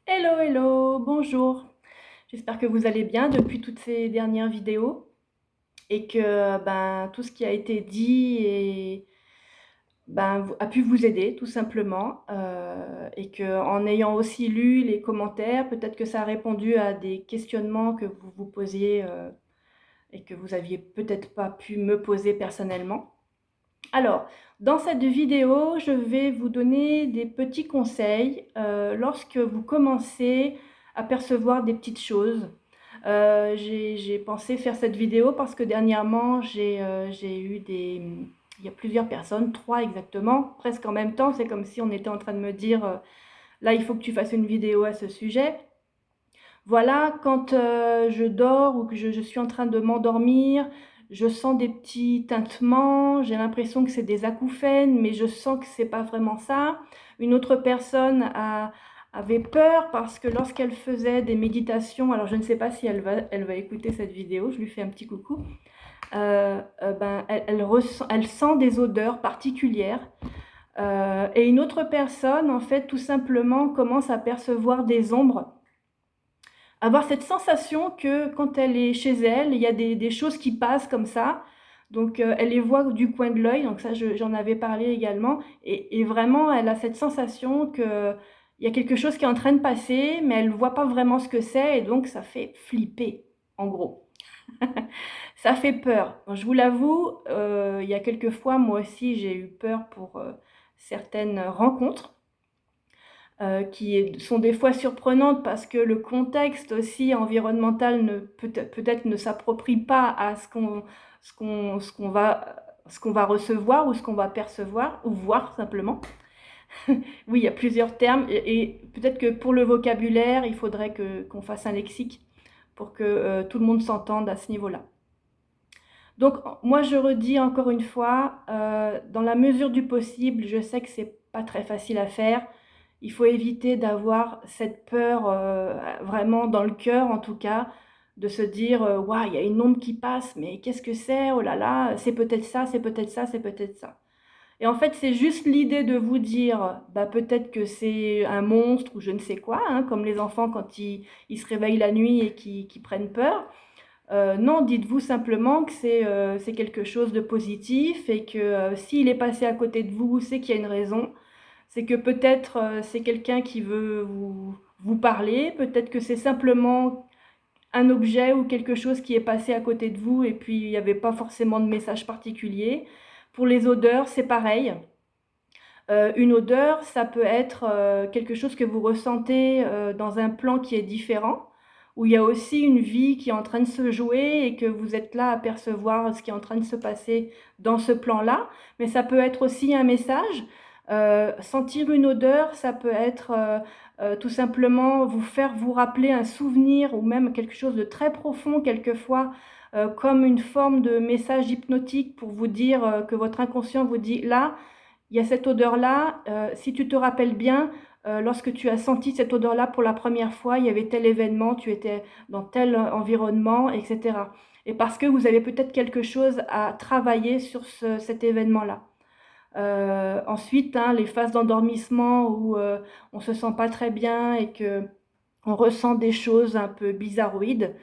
Hello, hello, bonjour. J'espère que vous allez bien depuis toutes ces dernières vidéos et que tout ce qui a été dit a pu vous aider tout simplement et que en ayant aussi lu les commentaires, peut-être que ça a répondu à des questionnements que vous vous posiez et que vous aviez peut-être pas pu me poser personnellement. Alors, dans cette vidéo, je vais vous donner des petits conseils lorsque vous commencez à percevoir des petites choses. J'ai pensé faire cette vidéo parce que dernièrement, j'ai eu il y a plusieurs personnes, 3 exactement, presque en même temps. C'est comme si on était en train de me dire, là, il faut que tu fasses une vidéo à ce sujet. Voilà, quand je dors ou que je suis en train de m'endormir, je sens des petits tintements, j'ai l'impression que c'est des acouphènes, mais je sens que c'est pas vraiment ça. Une autre personne avait peur parce que lorsqu'elle faisait des méditations, alors je ne sais pas si elle va écouter cette vidéo, je lui fais un petit coucou, elle sent des odeurs particulières. Et une autre personne, en fait, tout simplement commence à percevoir des ombres, avoir cette sensation que quand elle est chez elle, il y a des choses qui passent comme ça. Donc, elle les voit du coin de l'œil, donc ça, j'en avais parlé également. Et vraiment, elle a cette sensation qu'il y a quelque chose qui est en train de passer, mais elle ne voit pas vraiment ce que c'est, et donc ça fait flipper, en gros. Ça fait peur. Je vous l'avoue, il y a quelques fois, moi aussi, j'ai eu peur pour certaines rencontres qui sont des fois surprenantes parce que le contexte aussi environnemental peut-être ne s'approprie pas à ce qu'on va recevoir ou ce qu'on va percevoir ou voir simplement. Oui, il y a plusieurs termes et peut-être que pour le vocabulaire, il faudrait qu'on fasse un lexique pour que tout le monde s'entende à ce niveau-là. Donc moi je redis encore une fois, dans la mesure du possible, je sais que c'est pas très facile à faire. Il faut éviter d'avoir cette peur, vraiment dans le cœur en tout cas, de se dire, «Waouh, il y a une ombre qui passe, mais qu'est-ce que c'est? Oh là là, c'est peut-être ça, c'est peut-être ça, c'est peut-être ça». Et en fait, c'est juste l'idée de vous dire, bah, peut-être que c'est un monstre ou je ne sais quoi, hein, comme les enfants quand ils se réveillent la nuit et qui prennent peur. Non, dites-vous simplement que c'est quelque chose de positif et que, s'il est passé à côté de vous, c'est qu'il y a une raison. C'est que peut-être, c'est quelqu'un qui veut vous parler, peut-être que c'est simplement un objet ou quelque chose qui est passé à côté de vous et puis il y avait pas forcément de message particulier. Pour les odeurs, c'est pareil. Une odeur, ça peut être, quelque chose que vous ressentez, dans un plan qui est différent, où il y a aussi une vie qui est en train de se jouer et que vous êtes là à percevoir ce qui est en train de se passer dans ce plan-là. Mais ça peut être aussi un message. Sentir une odeur, ça peut être, tout simplement vous faire vous rappeler un souvenir ou même quelque chose de très profond quelquefois, comme une forme de message hypnotique pour vous dire, que votre inconscient vous dit: «Là, il y a cette odeur-là, si tu te rappelles bien, lorsque tu as senti cette odeur-là pour la première fois, il y avait tel événement, tu étais dans tel environnement, et cetera. Et parce que vous avez peut-être quelque chose à travailler sur cet événement-là. Ensuite, hein, les phases d'endormissement où on se sent pas très bien et que on ressent des choses un peu bizarroïdes,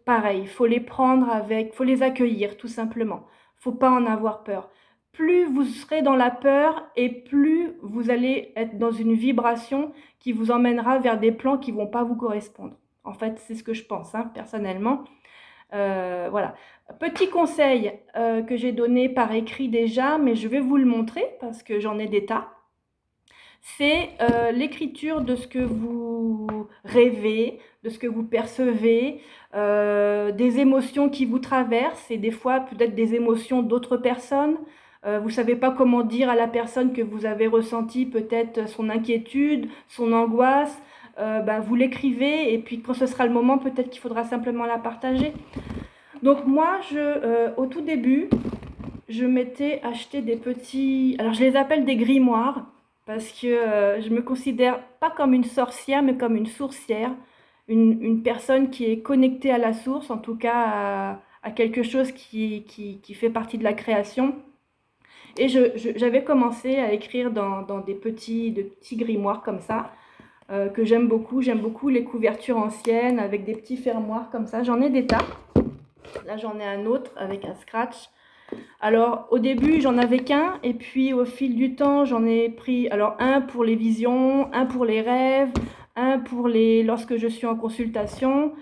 pareil, faut les prendre avec, faut les accueillir tout simplement. Faut pas en avoir peur. Plus vous serez dans la peur et plus vous allez être dans une vibration qui vous emmènera vers des plans qui vont pas vous correspondre. En fait, c'est ce que je pense, hein, personnellement. Voilà. Petit conseil, que j'ai donné par écrit déjà, mais je vais vous le montrer parce que j'en ai des tas. C'est, l'écriture de ce que vous rêvez, de ce que vous percevez, des émotions qui vous traversent et des fois peut-être des émotions d'autres personnes. Vous savez pas comment dire à la personne que vous avez ressenti peut-être son inquiétude, son angoisse, vous l'écrivez et puis quand ce sera le moment, peut-être qu'il faudra simplement la partager. Donc moi, au tout début, je m'étais acheté des petits, alors je les appelle des grimoires, parce que je me considère pas comme une sorcière, mais comme une sourcière, une personne qui est connectée à la source, en tout cas à quelque chose qui fait partie de la création. Et j'avais commencé à écrire dans de petits grimoires comme ça. que j'aime beaucoup. J'aime beaucoup les couvertures anciennes avec des petits fermoirs comme ça. J'en ai des tas. Là, j'en ai un autre avec un scratch. Alors, au début, j'en avais qu'un, et puis au fil du temps, j'en ai pris alors un pour les visions, un pour les rêves, un pour lorsque je suis en consultation.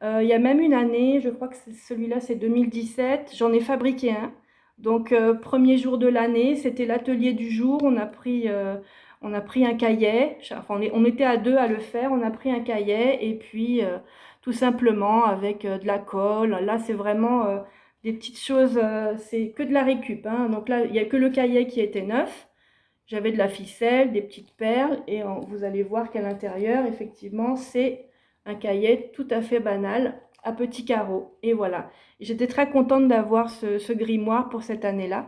Il y a même une année, je crois que celui-là, c'est 2017, j'en ai fabriqué un. Donc, premier jour de l'année, c'était l'atelier du jour. On a pris un cahier, enfin, on était à deux à le faire. On a pris un cahier, et puis tout simplement avec de la colle. Là, c'est vraiment des petites choses, c'est que de la récup, hein. Donc là, il n'y a que le cahier qui était neuf. J'avais de la ficelle, des petites perles, et vous allez voir qu'à l'intérieur, effectivement, c'est un cahier tout à fait banal, à petits carreaux. Et voilà. J'étais très contente d'avoir ce grimoire pour cette année-là.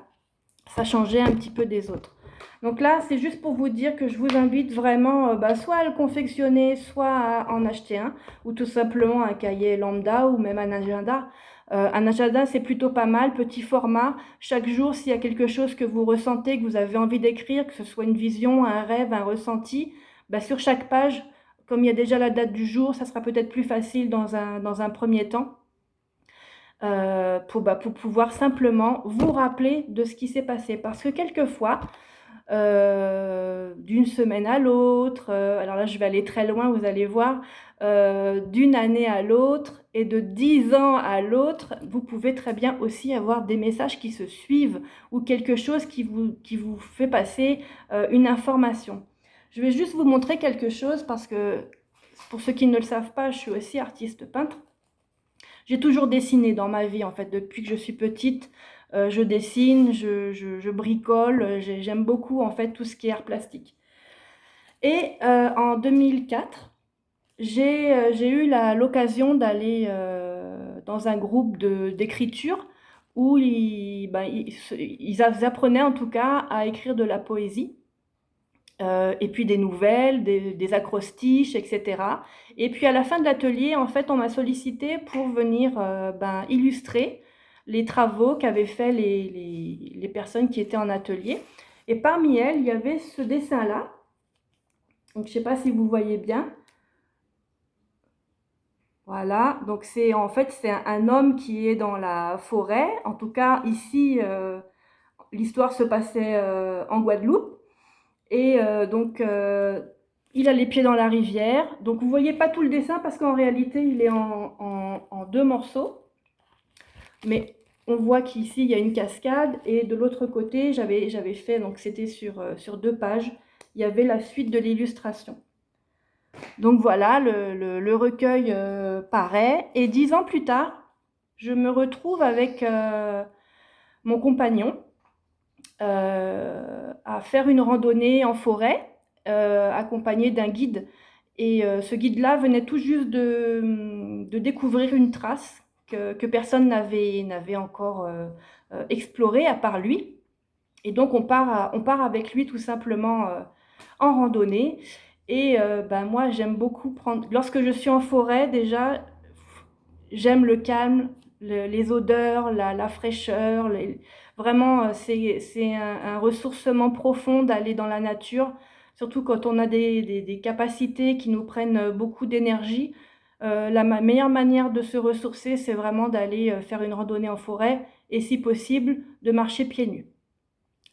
Ça changeait un petit peu des autres. Donc là, c'est juste pour vous dire que je vous invite vraiment soit à le confectionner, soit à en acheter un, ou tout simplement un cahier lambda, ou même un agenda. Un agenda, c'est plutôt pas mal, petit format. Chaque jour, s'il y a quelque chose que vous ressentez, que vous avez envie d'écrire, que ce soit une vision, un rêve, un ressenti, sur chaque page, comme il y a déjà la date du jour, ça sera peut-être plus facile dans un premier temps. Pour pouvoir simplement vous rappeler de ce qui s'est passé. Parce que quelquefois, d'une semaine à l'autre, alors là je vais aller très loin, vous allez voir, d'une année à l'autre et de 10 ans à l'autre, vous pouvez très bien aussi avoir des messages qui se suivent ou quelque chose qui vous fait passer une information. Je vais juste vous montrer quelque chose parce que pour ceux qui ne le savent pas, je suis aussi artiste peintre. J'ai toujours dessiné dans ma vie, en fait, depuis que je suis petite. Je dessine, je bricole, j'aime beaucoup, en fait, tout ce qui est art plastique. Et en 2004, j'ai eu l'occasion d'aller dans un groupe d'écriture où ils apprenaient, en tout cas, à écrire de la poésie. Et puis des nouvelles, des acrostiches, etc. Et puis à la fin de l'atelier, en fait, on m'a sollicité pour venir illustrer les travaux qu'avaient fait les personnes qui étaient en atelier. Et parmi elles, il y avait ce dessin-là. Donc, je ne sais pas si vous voyez bien. Voilà, donc c'est un homme qui est dans la forêt. En tout cas, ici, l'histoire se passait en Guadeloupe. Et il a les pieds dans la rivière. Donc, vous ne voyez pas tout le dessin parce qu'en réalité, il est en deux morceaux. Mais on voit qu'ici, il y a une cascade. Et de l'autre côté, j'avais fait, donc c'était sur 2 pages, il y avait la suite de l'illustration. Donc voilà, le recueil paraît. Et 10 ans plus tard, je me retrouve avec mon compagnon à faire une randonnée en forêt, accompagné d'un guide. Et ce guide-là venait tout juste de découvrir une trace que personne n'avait encore explorée à part lui. Et donc on part avec lui tout simplement en randonnée. Et moi j'aime beaucoup prendre, lorsque je suis en forêt déjà, j'aime le calme, les odeurs, la fraîcheur. Vraiment, c'est un ressourcement profond d'aller dans la nature, surtout quand on a des capacités qui nous prennent beaucoup d'énergie. La meilleure manière de se ressourcer, c'est vraiment d'aller faire une randonnée en forêt et si possible, de marcher pieds nus.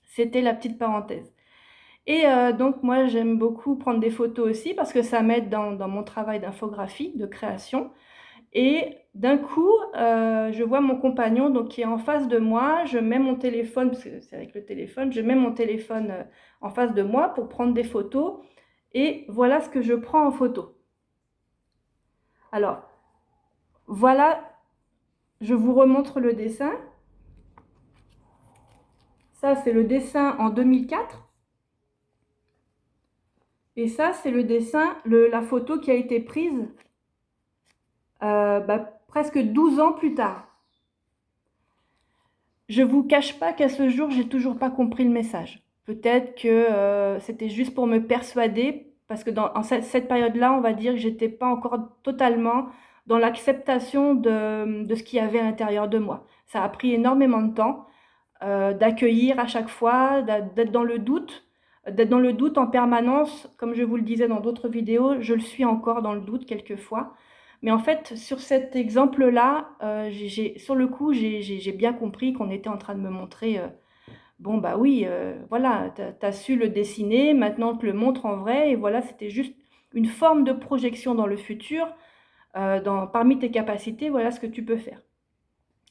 C'était la petite parenthèse. Et donc moi, j'aime beaucoup prendre des photos aussi parce que ça m'aide dans mon travail d'infographie, de création. Et d'un coup, je vois mon compagnon donc, qui est en face de moi. Je mets mon téléphone, parce que c'est avec le téléphone, je mets mon téléphone en face de moi pour prendre des photos. Et voilà ce que je prends en photo. Alors, voilà, je vous remontre le dessin. Ça, c'est le dessin en 2004. Et ça, c'est le dessin, la photo qui a été prise presque 12 ans plus tard. Je ne vous cache pas qu'à ce jour, j'ai toujours pas compris le message. Peut-être que c'était juste pour me persuader, parce que en cette période-là, on va dire que j'étais pas encore totalement dans l'acceptation de ce qu'il y avait à l'intérieur de moi. Ça a pris énormément de temps d'accueillir à chaque fois, d'être dans le doute, d'être dans le doute en permanence, comme je vous le disais dans d'autres vidéos, je le suis encore dans le doute quelquefois. Mais en fait, sur cet exemple-là, sur le coup, j'ai bien compris qu'on était en train de me montrer, bon, bah oui, voilà, tu as su le dessiner, maintenant on te le montre en vrai et voilà, c'était juste une forme de projection dans le futur, parmi tes capacités, voilà ce que tu peux faire.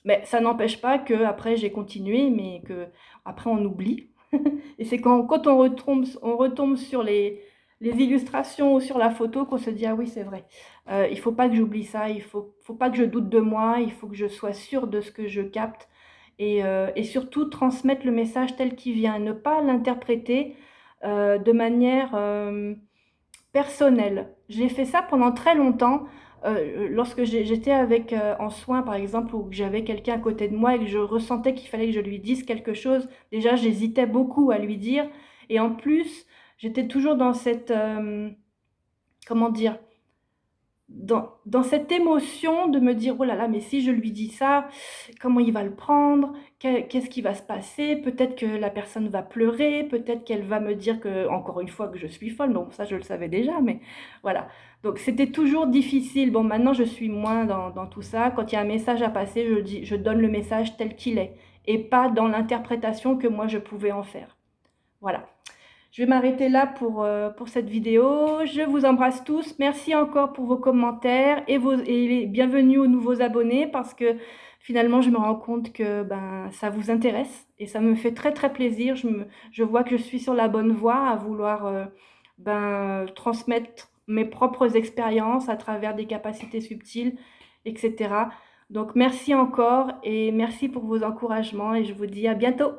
Mais ça n'empêche pas qu'après j'ai continué, mais qu'après on oublie. Et c'est quand on retombe sur les illustrations ou sur la photo qu'on se dit: «Ah oui, c'est vrai, il faut pas que j'oublie ça, il faut pas que je doute de moi, il faut que je sois sûre de ce que je capte» et surtout transmettre le message tel qu'il vient, ne pas l'interpréter, de manière, personnelle. J'ai fait ça pendant très longtemps, lorsque j'étais avec, en soins par exemple, ou que j'avais quelqu'un à côté de moi et que je ressentais qu'il fallait que je lui dise quelque chose. Déjà, j'hésitais beaucoup à lui dire et en plus, j'étais toujours dans cette, comment dire? Dans cette émotion de me dire: «Oh là là, mais si je lui dis ça, comment il va le prendre? Qu'est-ce qui va se passer? Peut-être que la personne va pleurer, peut-être qu'elle va me dire que encore une fois que je suis folle». Bon, ça je le savais déjà, mais voilà. Donc c'était toujours difficile. Bon, maintenant je suis moins dans tout ça. Quand il y a un message à passer, je donne le message tel qu'il est et pas dans l'interprétation que moi je pouvais en faire. Voilà. Je vais m'arrêter là pour cette vidéo. Je vous embrasse tous. Merci encore pour vos commentaires et bienvenue aux nouveaux abonnés parce que finalement, je me rends compte que ben, ça vous intéresse et ça me fait très très plaisir. Je vois que je suis sur la bonne voie à vouloir ben, transmettre mes propres expériences à travers des capacités subtiles, etc. Donc merci encore et merci pour vos encouragements et je vous dis à bientôt.